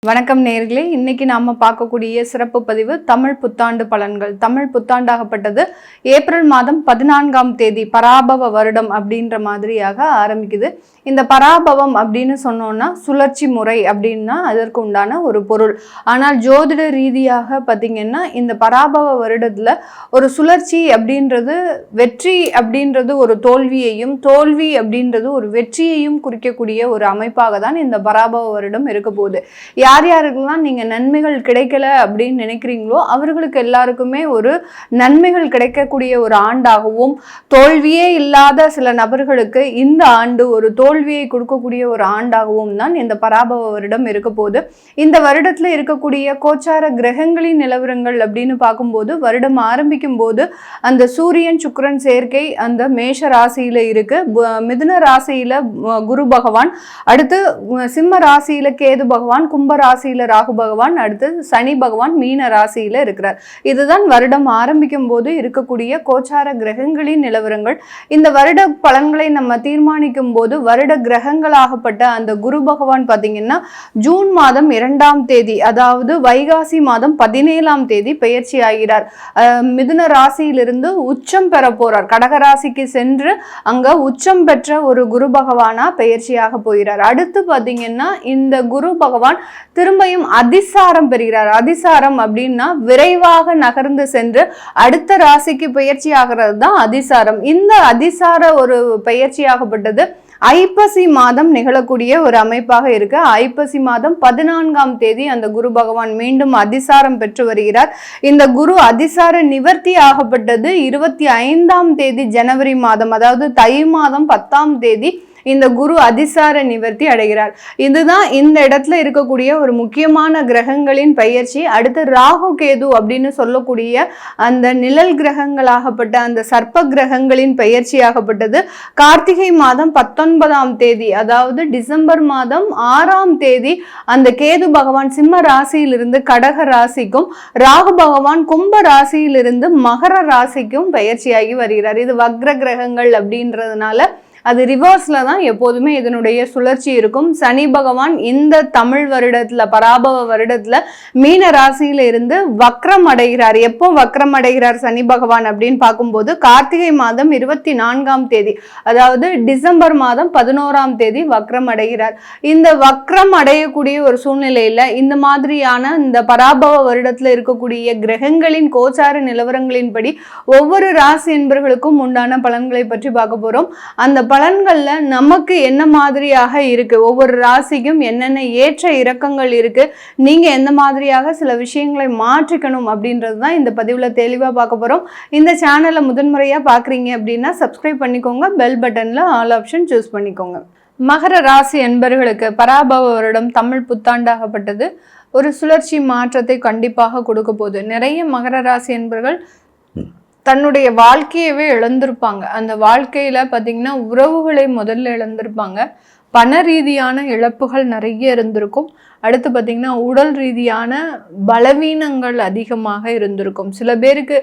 வணக்கம் நேயர்களே, இன்னைக்கு நாம பார்க்கக்கூடிய சிறப்பு பதிவு தமிழ் புத்தாண்டு பலன்கள். தமிழ் புத்தாண்டாகப்பட்டது ஏப்ரல் மாதம் 14ஆம் தேதி பராபவ வருடம் அப்படின்ற மாதிரியாக ஆரம்பிக்குது. இந்த பராபவம் அப்படின்னு சொன்னோம்னா சுழற்சி முறை அப்படின்னா அதற்கு உண்டான ஒரு பொருள். ஆனால் ஜோதிட ரீதியாக பார்த்தீங்கன்னா இந்த பராபவ வருடத்துல ஒரு சுழற்சி அப்படின்றது வெற்றி அப்படின்றது ஒரு தோல்வியையும், தோல்வி அப்படின்றது ஒரு வெற்றியையும் குறிக்கக்கூடிய ஒரு அமைப்பாக தான் இந்த பராபவ வருடம் இருக்க போகுது. யார் யாருக்கெல்லாம் நீங்க நன்மைகள் கிடைக்கல அப்படின்னு நினைக்கிறீங்களோ அவர்களுக்கு எல்லாருக்குமே ஒரு நன்மைகள் கிடைக்கக்கூடிய ஒரு ஆண்டாகவும், தோல்வியே இல்லாத சில நபர்களுக்கு இந்த ஆண்டு ஒரு தோல்வியை கொடுக்கக்கூடிய ஒரு ஆண்டாகவும் தான் இந்த பராபவ வருடம் இருக்க போகுது. இந்த வருடத்துல இருக்கக்கூடிய கோச்சார கிரகங்களின் நிலவரங்கள் அப்படின்னு பார்க்கும்போது வருடம் ஆரம்பிக்கும் போது அந்த சூரியன் சுக்கிரன் சேர்க்கை அந்த மேஷ ராசியில இருக்கு, மிதுன ராசியில குரு பகவான், அடுத்து சிம்ம ராசியில கேது பகவான், கும்ப ராசியில ராகு பகவான், அடுத்து சனி பகவான் மீன ராசியில இருக்கிறார். இதுதான் வருடம் ஆரம்பிக்கும் போது இருக்கக்கூடிய கோச்சார கிரகங்களின் நிலவரங்கள். இந்த வருட பலன்களை நம்ம தீர்மானிக்கும் போது வருட கிரகங்களாகப்பட்ட அந்த குரு பகவான் பாத்தீங்கன்னா ஜூன் மாதம் 2ஆம் தேதி, அதாவது வைகாசி மாதம் 17ஆம் தேதி பெயர்ச்சி ஆகிறார். மிதுன ராசியிலிருந்து உச்சம் பெற போறார். கடக ராசிக்கு சென்று அங்க உச்சம் பெற்ற ஒரு குரு பகவானா பெயர்ச்சியாக போகிறார். அடுத்து பாத்தீங்கன்னா இந்த குரு பகவான் திரும்பியும் அதிசாரம் பெறுகிறார். அதிசாரம் அப்படின்னா விரைவாக நகர்ந்து சென்று அடுத்த ராசிக்கு பெயர்ச்சி ஆகிறது தான் அதிசாரம். இந்த அதிசார ஒரு பெயர்ச்சியாகப்பட்டது ஐப்பசி மாதம் நிகழக்கூடிய ஒரு அமைப்பாக இருக்கு. ஐப்பசி மாதம் 14ஆம் தேதி அந்த குரு பகவான் மீண்டும் அதிசாரம் பெற்று வருகிறார். இந்த குரு அதிசார நிவர்த்தி ஆகப்பட்டது 25ஆம் தேதி ஜனவரி மாதம், அதாவது தை மாதம் 10ஆம் தேதி இந்த குரு அதிசார நிவர்த்தி அடைகிறார். இதுதான் இந்த இடத்துல இருக்கக்கூடிய ஒரு முக்கியமான கிரகங்களின் பெயர்ச்சி. அடுத்து ராகு கேது அப்படின்னு சொல்லக்கூடிய அந்த நிழல் கிரகங்களாகப்பட்ட அந்த சர்ப்ப கிரகங்களின் பெயர்ச்சியாகப்பட்டது கார்த்திகை மாதம் 19ஆம் தேதி, அதாவது டிசம்பர் மாதம் 6ஆம் தேதி அந்த கேது பகவான் சிம்ம ராசியிலிருந்து கடக ராசிக்கும், ராகு பகவான் கும்ப ராசியிலிருந்து மகர ராசிக்கும் பெயர்ச்சியாகி வருகிறார். இது வக்ர கிரகங்கள் அப்படின்றதுனால அது ரிவர்ஸ்ல தான் எப்போதுமே இதனுடைய சுழற்சி இருக்கும். சனி பகவான் இந்த தமிழ் வருடத்துல பராபவ வருடத்துல மீன ராசியில இருந்து வக்ரம் அடைகிறார். எப்போ வக்ரம் அடைகிறார் சனி பகவான் அப்படின்னு பார்க்கும்போது கார்த்திகை மாதம் 24ஆம் தேதி, அதாவது டிசம்பர் மாதம் 11ஆம் தேதி வக்ரம் அடைகிறார். இந்த வக்ரம் அடையக்கூடிய ஒரு சூழ்நிலையில இந்த மாதிரியான இந்த பராபவ வருடத்துல இருக்கக்கூடிய கிரகங்களின் கோச்சார நிலவரங்களின்படி ஒவ்வொரு ராசி என்பவர்களுக்கும் உண்டான பலன்களை பற்றி பார்க்க போறோம். அந்த பலன்கள்ல நமக்கு என்ன மாதிரியாக இருக்கு, ஒவ்வொரு ராசிக்கும் என்னென்ன ஏற்ற இறக்கங்கள் இருக்கு, நீங்க எந்த மாதிரியாக சில விஷயங்களை மாற்றிக்கணும் அப்படின்றதுதான் இந்த பதிவுல தெளிவா பார்க்க போறோம். இந்த சேனலை முதன்முறையா பாக்குறீங்க அப்படின்னா சப்ஸ்கிரைப் பண்ணிக்கோங்க, பெல் பட்டன்ல ஆல் ஆப்ஷன் சூஸ் பண்ணிக்கோங்க. மகர ராசி என்பவர்களுக்கு பராபவ வருடம் தமிழ் புத்தாண்டாகப்பட்டது ஒரு சுழற்சி மாற்றத்தை கண்டிப்பாக கொடுக்க போகுது. நிறைய மகர ராசி என்பவர்கள் தன்னுடைய வாழ்க்கையவே இழந்திருப்பாங்க. அந்த வாழ்க்கையில பார்த்தீங்கன்னா உறவுகளை முதல்ல இழந்திருப்பாங்க. பண ரீதியான இழப்புகள் நிறைய இருந்திருக்கும். அடுத்து பார்த்தீங்கன்னா உடல் ரீதியான பலவீனங்கள் அதிகமாக இருந்திருக்கும். சில பேருக்கு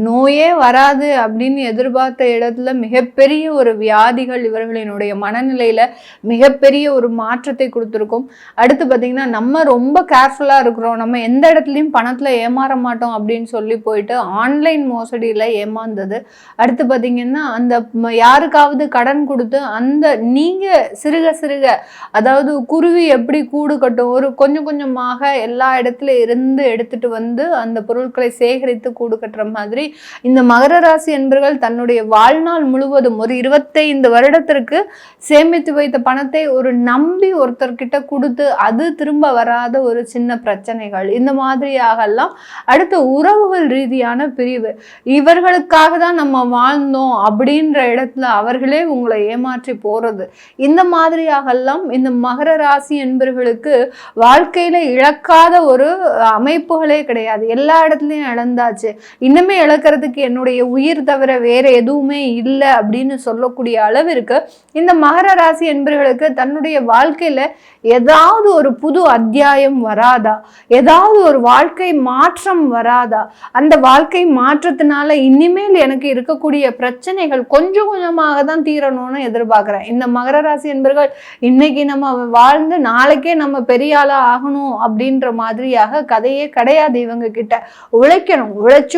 நோயே வராது அப்படின்னு எதிர்பார்த்த இடத்துல மிகப்பெரிய ஒரு வியாதிகள் இவர்களினுடைய மனநிலையில மிகப்பெரிய ஒரு மாற்றத்தை கொடுத்துருக்கும். அடுத்து பார்த்தீங்கன்னா நம்ம ரொம்ப கேர்ஃபுல்லாக இருக்கிறோம், நம்ம எந்த இடத்துலையும் பணத்தில் ஏமாற மாட்டோம் அப்படின்னு சொல்லி போயிட்டு ஆன்லைன் மோசடியில் ஏமாந்தது. அடுத்து பார்த்தீங்கன்னா அந்த யாருக்காவது கடன் கொடுத்து அந்த நீங்கள் சிறுக சிறுக, அதாவது குருவி எப்படி கூடு கட்டும், ஒரு கொஞ்சம் கொஞ்சமாக எல்லா இடத்துல இருந்து எடுத்துட்டு வந்து அந்த பொருட்களை சேகரித்து கூடு கட்டுற மாதிரி இந்த மகர ராசி என்பவர்கள் தன்னுடைய வாழ்நாள் முழுவதும் ஒரு 25 வருடத்திற்கு சேமித்து வைத்த பணத்தை ஒரு நம்பி ஒருத்தர்கிட்ட கொடுத்து அது திரும்ப வராத ஒரு சின்ன பிரச்சனைகள், இந்த மாதிரியாக எல்லாம். அடுத்து உறவுகள் ரீதியான பிரிவு, இவர்களுக்காக தான் நம்ம வாழ்ந்தோம் அப்படின்ற இடத்துல அவர்களே உங்களை ஏமாற்றி போறது, இந்த மாதிரியாக எல்லாம் இந்த மகர ராசி என்பவர்களுக்கு வாழ்க்கையில இழக்காத ஒரு அமைப்புகளே கிடையாது. எல்லா இடத்துலயும் இழந்தாச்சு, இன்னுமே இழக்கிறதுக்கு என்னுடைய உயிர் தவிர வேற எதுவுமே இல்லை அப்படின்னு சொல்லக்கூடிய அளவிற்கு இந்த மகர ராசி என்பவர்களுக்கு தன்னுடைய வாழ்க்கையில ஏதாவது ஒரு புது அத்தியாயம் வராதா, ஏதாவது ஒரு வாழ்க்கை மாற்றம் வராதா, அந்த வாழ்க்கை மாற்றத்தினால இனிமேல் எனக்கு இருக்கக்கூடிய பிரச்சனைகள் கொஞ்சம் கொஞ்சமாக தான் தீரணும்னு எதிர்பார்க்கிறேன். இந்த மகர ராசி என்பவர்கள் இன்னைக்கு நம்ம வாழ்ந்து நாளைக்கே நம்ம பெரிய ஆளா ஆகணும் அப்படின்ற மாதிரியாக கதையே கிடையாது. இவங்க கிட்ட உழைக்கணும்,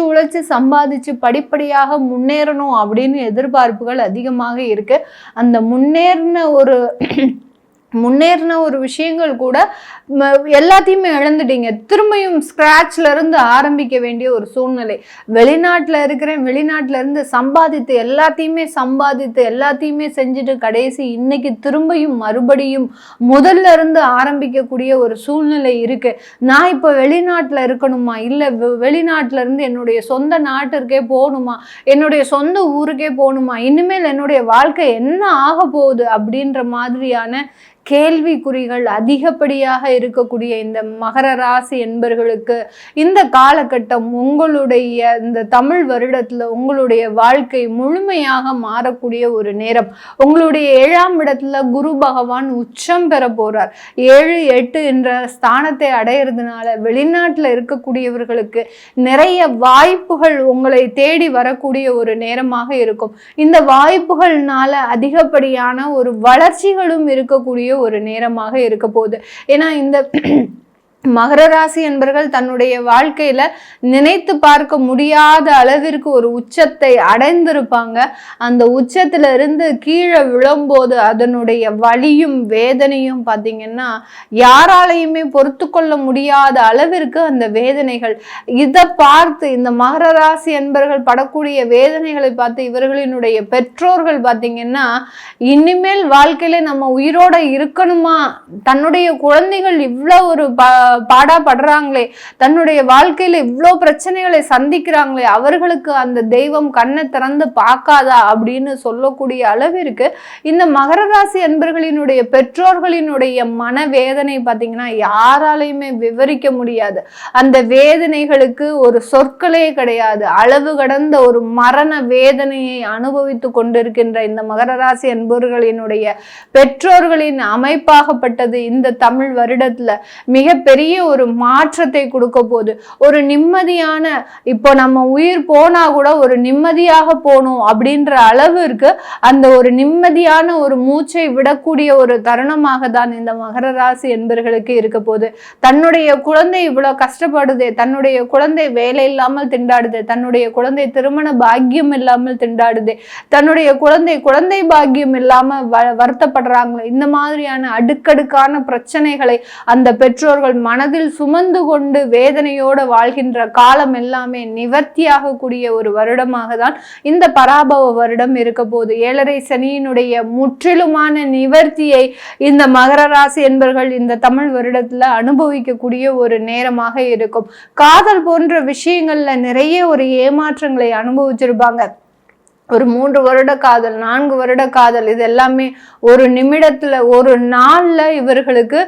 உழைச்சு சம்பாதிச்சு படிப்படியாக முன்னேறணும் அப்படின்னு எதிர்பார்ப்புகள் அதிகமாக இருக்கு. அந்த முன்னேறின ஒரு விஷயங்கள் கூட எல்லாத்தையுமே இழந்துட்டீங்க. திரும்பியும் ஸ்கிராச்ல இருந்து ஆரம்பிக்க வேண்டிய ஒரு சூழ்நிலை. வெளிநாட்டுல இருந்து சம்பாதித்து எல்லாத்தையுமே செஞ்சுட்டு கடைசி இன்னைக்கு திரும்பியும் மறுபடியும் முதல்ல இருந்து ஆரம்பிக்கக்கூடிய ஒரு சூழ்நிலை இருக்கு. நான் இப்ப வெளிநாட்டுல இருக்கணுமா, இல்ல வெளிநாட்டுல இருந்து என்னுடைய சொந்த நாட்டிற்கே போகணுமா, என்னுடைய சொந்த ஊருக்கே போகணுமா, இனிமேல் என்னுடைய வாழ்க்கை என்ன ஆக போகுது அப்படின்ற மாதிரியான கேள்விக்குறிகள் அதிகப்படியாக இருக்கக்கூடிய இந்த மகர ராசி என்பர்களுக்கு இந்த காலகட்டம் உங்களுடைய இந்த தமிழ் வருடத்துல உங்களுடைய வாழ்க்கை முழுமையாக மாறக்கூடிய ஒரு நேரம். உங்களுடைய 7ஆம் இடத்துல குரு பகவான் உச்சம் பெற போறார். 7, 8 என்ற ஸ்தானத்தை அடையிறதுனால வெளிநாட்டுல இருக்கக்கூடியவர்களுக்கு நிறைய வாய்ப்புகள் உங்களை தேடி வரக்கூடிய ஒரு நேரமாக இருக்கும். இந்த வாய்ப்புகள்னால அதிகப்படியான ஒரு வளர்ச்சிகளும் இருக்கக்கூடிய ஒரு நேரமாக இருக்க போகுது. ஏன்னா இந்த மகர ராசி என்பர்கள் தன்னுடைய வாழ்க்கையில நினைத்து பார்க்க முடியாத அளவிற்கு ஒரு உச்சத்தை அடைந்திருப்பாங்க. அந்த உச்சத்துல இருந்து கீழே விழும்போது அதனுடைய வலியும் வேதனையும் பார்த்தீங்கன்னா யாராலையுமே பொறுத்து கொள்ள முடியாத அளவிற்கு அந்த வேதனைகள். இதை பார்த்து இந்த மகர ராசி என்பர்கள் படக்கூடிய வேதனைகளை பார்த்து இவர்களினுடைய பெற்றோர்கள் பார்த்தீங்கன்னா இனிமேல் வாழ்க்கையில நம்ம உயிரோட இருக்கணுமா, தன்னுடைய குழந்தைகள் இவ்வளவு ஒரு பாடாப்படுறாங்களே, தன்னுடைய வாழ்க்கையில இவ்வளோ பிரச்சனைகளை சந்திக்கிறாங்களே, அவர்களுக்கு அந்த தெய்வம் கண்ணை திறந்து பார்க்காதா அப்படின்னு சொல்லக்கூடிய அளவிற்கு இந்த மகர ராசி அன்பர்களினுடைய பெற்றோர்களினுடைய மனவேதனை பார்த்தீங்கன்னா யாராலையுமே விவரிக்க முடியாது. அந்த வேதனைகளுக்கு ஒரு சொற்களே கிடையாது. அளவு கடந்த ஒரு மரண வேதனையை அனுபவித்து கொண்டிருக்கின்ற இந்த மகர ராசி அன்பர்களினுடைய பெற்றோர்களின் அமைப்பாகப்பட்டது இந்த தமிழ் வருடத்துல மிகப்பெரிய ஒரு மாற்றத்தை கொடுக்க போகுது. ஒரு நிம்மதியான, இப்போ நம்ம உயிர் போனா கூட ஒரு நிம்மதியாக போகணும் அப்படின்ற அளவிற்கு அந்த ஒரு நிம்மதியான ஒரு மூச்சை விடக்கூடிய ஒரு தருணமாக தான் இந்த மகர ராசி என்பர்களுக்கு இருக்க போகுது. தன்னுடைய குழந்தை இவ்வளவு கஷ்டப்படுது, தன்னுடைய குழந்தை வேலை இல்லாமல் திண்டாடுது, தன்னுடைய குழந்தை திருமண பாக்கியம் இல்லாமல் திண்டாடுது, தன்னுடைய குழந்தை பாக்கியம் இல்லாம வருத்தப்படுறாங்க. இந்த மாதிரியான அடுக்கடுக்கான பிரச்சனைகளை அந்த பெற்றோர்கள் மனதில் சுமந்து கொண்டு வேதனையோடு வாழ்கின்ற காலம் எல்லாமே நிவர்த்தியாக கூடிய ஒரு வருடமாக தான் இந்த பராபவ வருடம் இருக்க போது. 7.5 சனியினுடைய முற்றிலுமான நிவர்த்தியை இந்த மகர ராசி என்பர்கள் இந்த தமிழ் வருடத்துல அனுபவிக்கக்கூடிய ஒரு நேரமாக இருக்கும். காதல் போன்ற விஷயங்கள்ல நிறைய ஒரு ஏமாற்றங்களை அனுபவிச்சிருப்பாங்க. ஒரு 3 வருட காதல், 4 வருட காதல், இது எல்லாமே ஒரு நிமிடத்துல ஒரு நாள்ல இவர்களுக்கு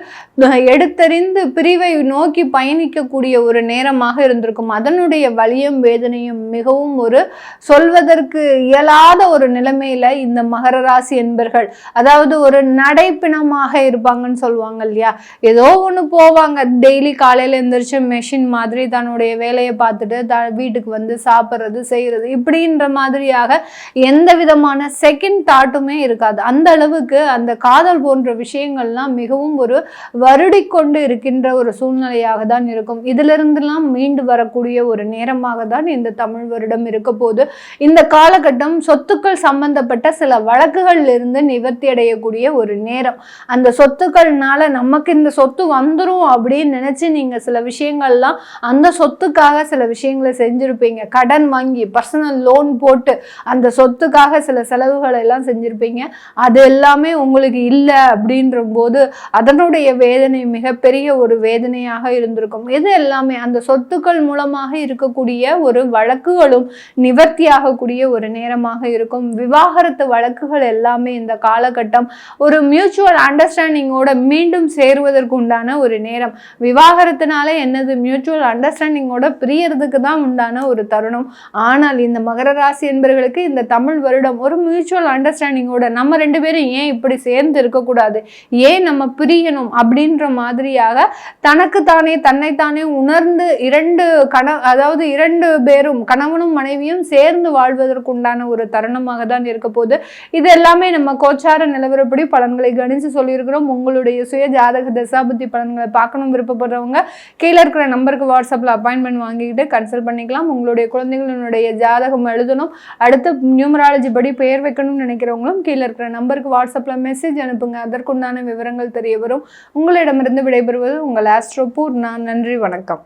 எடுத்தறிந்து பிரிவை நோக்கி பயணிக்கக்கூடிய ஒரு நேரமாக இருந்திருக்கும். அதனுடைய வலியும் வேதனையும் மிகவும் ஒரு சொல்வதற்கு இயலாத ஒரு நிலைமையில இந்த மகர ராசி என்பர்கள், அதாவது ஒரு நடைப்பிணமாக இருப்பாங்கன்னு சொல்லுவாங்க இல்லையா, ஏதோ ஒண்ணு போவாங்க, டெய்லி காலையில எந்திரிச்சு மெஷின் மாதிரி தன்னுடைய வேலையை பார்த்துட்டு வீட்டுக்கு வந்து சாப்பிட்றது செய்யறது இப்படின்ற மாதிரியாக எந்த விதமான செகண்ட் தாட்டுமே இருக்காது. அந்த அளவுக்கு அந்த காதல் போன்ற விஷயங்கள்லாம் மிகவும் ஒரு வருடிக்கொண்டு இருக்கின்ற ஒரு சூழ்நிலையாக தான் இருக்கும். இதிலிருந்துலாம் மீண்டு வரக்கூடிய ஒரு நேரமாக தான் இந்த தமிழ் வருடம் இருக்க போது. இந்த காலகட்டம் சொத்துக்கள் சம்பந்தப்பட்ட சில வழக்குகள் இருந்து நிவர்த்தி அடையக்கூடிய ஒரு நேரம். அந்த சொத்துக்கள்னால நமக்கு இந்த சொத்து வந்துரும் அப்படின்னு நினைச்சு நீங்க சில விஷயங்கள்லாம் அந்த சொத்துக்காக சில விஷயங்களை செஞ்சிருப்பீங்க. கடன் வாங்கி பர்சனல் லோன் போட்டு அந்த சொத்துக்காக சில செலவுகள் எல்லாம் செஞ்சிருப்பீங்க. அது எல்லாமே உங்களுக்கு இல்லை அப்படின்ற போது அதனுடைய வேதனை மிகப்பெரிய ஒரு வேதனையாக இருந்திருக்கும். இது எல்லாமே அந்த சொத்துக்கள் மூலமாக இருக்கக்கூடிய ஒரு வழக்குகளும் நிவர்த்தியாகக்கூடிய ஒரு நேரமாக இருக்கும். விவாகரத்து வழக்குகள் எல்லாமே இந்த காலகட்டம் ஒரு மியூச்சுவல் அண்டர்ஸ்டாண்டிங்கோட மீண்டும் சேருவதற்கு உண்டான ஒரு நேரம். விவாகரத்துனால என்னது, மியூச்சுவல் அண்டர்ஸ்டாண்டிங்கோட பிரியறதுக்கு தான் உண்டான ஒரு தருணம். ஆனால் இந்த மகர ராசி என்பவர்களுக்கு இந்த தமிழ் வருடம் ஒரு மியூச்சுவல் அண்டர்ஸ்டாண்டிங்கோட நம்ம 2 பேரும் ஏன் இப்படி சேர்ந்து இருக்கக்கூடாது, ஏன் நம்ம பிரியணும் அப்படின்ற மாதிரியாக தனக்குத்தானே தன்னைத்தானே உணர்ந்து அதாவது 2 பேரும் கணவனும் மனைவியும் சேர்ந்து வாழ்வதற்குண்டான ஒரு தருணமாக தான் இருக்க போகுது. இது எல்லாமே நம்ம கோச்சார நிலவரப்படி பலன்களை கணிச்சு சொல்லியிருக்கிறோம். உங்களுடைய சுய ஜாதக தசாபுத்தி பலன்களை பார்க்கணும் விருப்பப்படுறவங்க கீழே இருக்கிற நம்பருக்கு வாட்ஸ்அப்பில் அப்பாயின்மெண்ட் வாங்கிக்கிட்டு கன்சல்ட் பண்ணிக்கலாம். உங்களுடைய குழந்தைகளுடைய ஜாதகம் எழுதணும், அடுத்து நியூமராலஜி படி பெயர் வைக்கணும்னு நினைக்கிறவங்களும் கீழே இருக்கிற நம்பருக்கு வாட்ஸ்அப்பில் மெசேஜ் அனுப்புங்க. அதற்குண்டான விவரங்கள் தெரிய வரும். உங்களிடமிருந்து விடைபெறுவது உங்கள் ஆஸ்ட்ரோ பூர்ணா. நன்றி, வணக்கம்.